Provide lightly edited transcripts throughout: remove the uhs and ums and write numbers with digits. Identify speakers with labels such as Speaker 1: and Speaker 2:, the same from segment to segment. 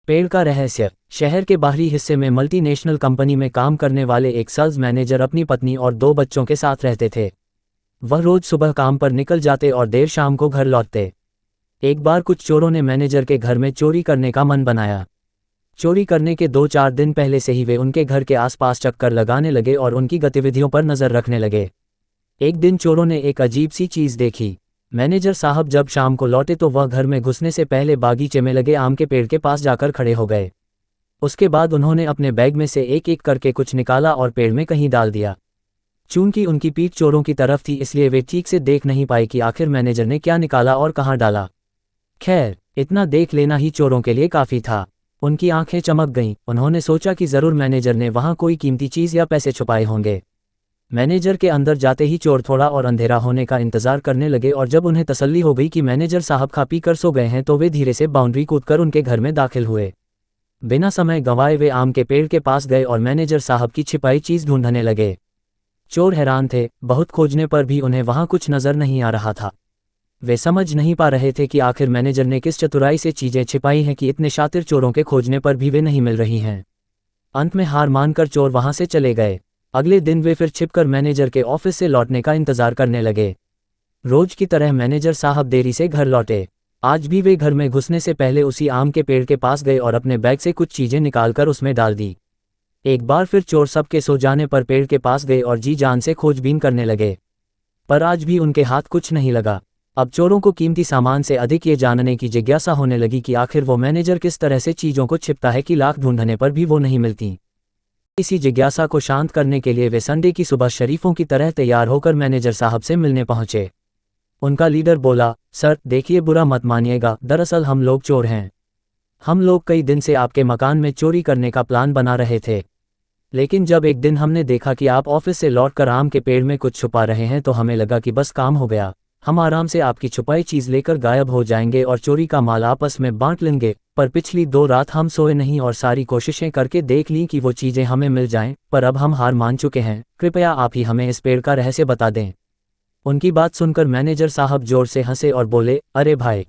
Speaker 1: पेड़ का रहस्य। शहर के बाहरी हिस्से में मल्टीनेशनल कंपनी में काम करने वाले एक सेल्स मैनेजर अपनी पत्नी और 2 बच्चों के साथ रहते थे। वह रोज सुबह काम पर निकल जाते और देर शाम को घर लौटते। एक बार कुछ चोरों ने मैनेजर के घर में चोरी करने का मन बनाया। चोरी करने के 2-4 दिन पहले से ही वे उनके घर के आसपास चक्कर लगाने लगे और उनकी गतिविधियों पर नजर रखने लगे। एक दिन चोरों ने एक अजीब सी चीज देखी। मैनेजर साहब जब शाम को लौटे तो वह घर में घुसने से पहले बागीचे में लगे आम के पेड़ के पास जाकर खड़े हो गए। उसके बाद उन्होंने अपने बैग में से एक एक करके कुछ निकाला और पेड़ में कहीं डाल दिया। चूंकि उनकी पीठ चोरों की तरफ थी इसलिए वे ठीक से देख नहीं पाए कि आखिर मैनेजर ने क्या निकाला और कहाँ डाला। खैर, इतना देख लेना ही चोरों के लिए काफी था। उनकी आंखें चमक गईं। उन्होंने सोचा कि जरूर मैनेजर ने वहां कोई कीमती चीज या पैसे छुपाए होंगे। मैनेजर के अंदर जाते ही चोर थोड़ा और अंधेरा होने का इंतजार करने लगे और जब उन्हें तसल्ली हो गई कि मैनेजर साहब खा पी कर सो गए हैं तो वे धीरे से बाउंड्री कूदकर उनके घर में दाखिल हुए। बिना समय गंवाए वे आम के पेड़ के पास गए और मैनेजर साहब की छिपाई चीज ढूंढने लगे। चोर हैरान थे। बहुत खोजने पर भी उन्हें वहां कुछ नजर नहीं आ रहा था। वे समझ नहीं पा रहे थे कि आखिर मैनेजर ने किस चतुराई से चीजें छिपाई हैं कि इतने शातिर चोरों के खोजने पर भी वे नहीं मिल रही हैं। अंत में हार मानकर चोर वहां से चले गए। अगले दिन वे फिर छिपकर मैनेजर के ऑफिस से लौटने का इंतजार करने लगे। रोज की तरह मैनेजर साहब देरी से घर लौटे। आज भी वे घर में घुसने से पहले उसी आम के पेड़ के पास गए और अपने बैग से कुछ चीजें निकालकर उसमें डाल दी। एक बार फिर चोर सबके सो जाने पर पेड़ के पास गए और जी जान से खोजबीन करने लगे, पर आज भी उनके हाथ कुछ नहीं लगा। अब चोरों को कीमती सामान से अधिक ये जानने की जिज्ञासा होने लगी कि आखिर वो मैनेजर किस तरह से चीजों को छिपता है कि लाख ढूंढने पर भी वो नहीं मिलती। इसी जिज्ञासा को शांत करने के लिए वे संडे की सुबह शरीफों की तरह तैयार होकर मैनेजर साहब से मिलने पहुंचे। उनका लीडर बोला, सर देखिए, बुरा मत मानिएगा, दरअसल हम लोग चोर हैं। हम लोग कई दिन से आपके मकान में चोरी करने का प्लान बना रहे थे, लेकिन जब एक दिन हमने देखा कि आप ऑफिस से लौटकर आम के पेड़ में कुछ छुपा रहे हैं तो हमें लगा कि बस काम हो गया। हम आराम से आपकी छुपाई चीज लेकर गायब हो जाएंगे और चोरी का माल आपस में बांट लेंगे। पर पिछली 2 रात हम सोए नहीं और सारी कोशिशें करके देख लीं कि वो चीजें हमें मिल जाएं, पर अब हम हार मान चुके हैं। कृपया आप ही हमें इस पेड़ का रहस्य बता दें। उनकी बात सुनकर मैनेजर साहब जोर से हंसे और बोले, अरे भाई,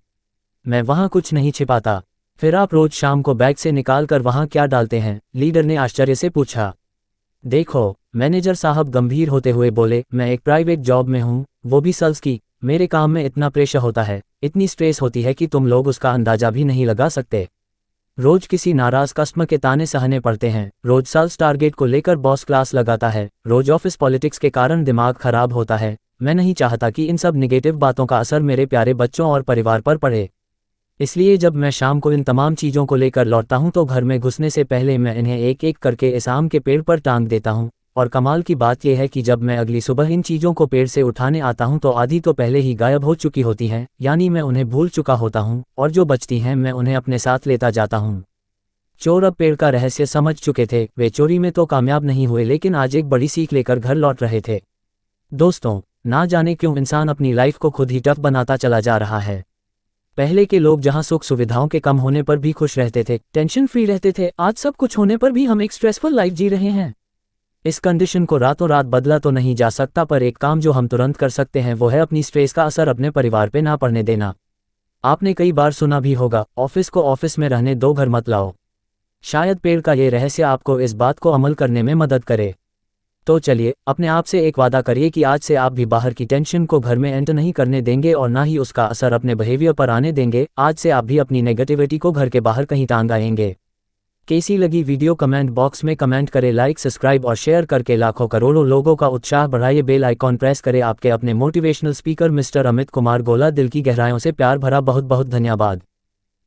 Speaker 1: मैं वहां कुछ नहीं छिपाता। फिर आप रोज शाम को बैग से निकाल कर वहां क्या डालते हैं? लीडर ने आश्चर्य से पूछा। देखो, मैनेजर साहब गंभीर होते हुए बोले, मैं एक प्राइवेट जॉब में हूं, वो भी सेल्स की। मेरे काम में इतना प्रेशर होता है, इतनी स्ट्रेस होती है कि तुम लोग उसका अंदाजा भी नहीं लगा सकते। रोज किसी नाराज कस्टमर के ताने सहने पड़ते हैं, रोज सेल्स टारगेट को लेकर बॉस क्लास लगाता है, रोज ऑफिस पॉलिटिक्स के कारण दिमाग खराब होता है। मैं नहीं चाहता कि इन सब निगेटिव बातों का असर मेरे प्यारे बच्चों और परिवार पर पड़े। इसलिए जब मैं शाम को इन तमाम चीज़ों को लेकर लौटता हूं तो घर में घुसने से पहले मैं इन्हें एक एक करके इस आम के पेड़ पर टांग देता हूं। और कमाल की बात यह है कि जब मैं अगली सुबह इन चीज़ों को पेड़ से उठाने आता हूं तो आधी तो पहले ही गायब हो चुकी होती हैं, यानी मैं उन्हें भूल चुका होता हूं, और जो बचती हैं मैं उन्हें अपने साथ लेता जाता हूं। चोर अब पेड़ का रहस्य समझ चुके थे। वे चोरी में तो कामयाब नहीं हुए, लेकिन आज एक बड़ी सीख लेकर घर लौट रहे थे। दोस्तों, ना जाने क्यों इंसान अपनी लाइफ को खुद ही टफ बनाता चला जा रहा है। पहले के लोग जहां सुख सुविधाओं के कम होने पर भी खुश रहते थे, टेंशन फ्री रहते थे, आज सब कुछ होने पर भी हम एक स्ट्रेसफुल लाइफ जी रहे हैं। इस कंडीशन को रातों रात बदला तो नहीं जा सकता, पर एक काम जो हम तुरंत कर सकते हैं वो है अपनी स्ट्रेस का असर अपने परिवार पे ना पड़ने देना। आपने कई बार सुना भी होगा, ऑफिस को ऑफिस में रहने दो, घर मत लाओ। शायद पेड़ का ये रहस्य आपको इस बात को अमल करने में मदद करे। तो चलिए, अपने आप से एक वादा करिए कि आज से आप भी बाहर की टेंशन को घर में एंटर नहीं करने देंगे और ना ही उसका असर अपने बिहेवियर पर आने देंगे। आज से आप भी अपनी नेगेटिविटी को घर के बाहर कहीं टांग आएंगे। कैसी लगी वीडियो कमेंट बॉक्स में कमेंट करें। लाइक, सब्सक्राइब और शेयर करके लाखों करोड़ों लोगों का उत्साह बढ़ाइए। बेल आइकॉन प्रेस करें। आपके अपने motivational speaker mister Amit Kumar गोला। दिल की गहराइयों से प्यार भरा बहुत बहुत धन्यवाद।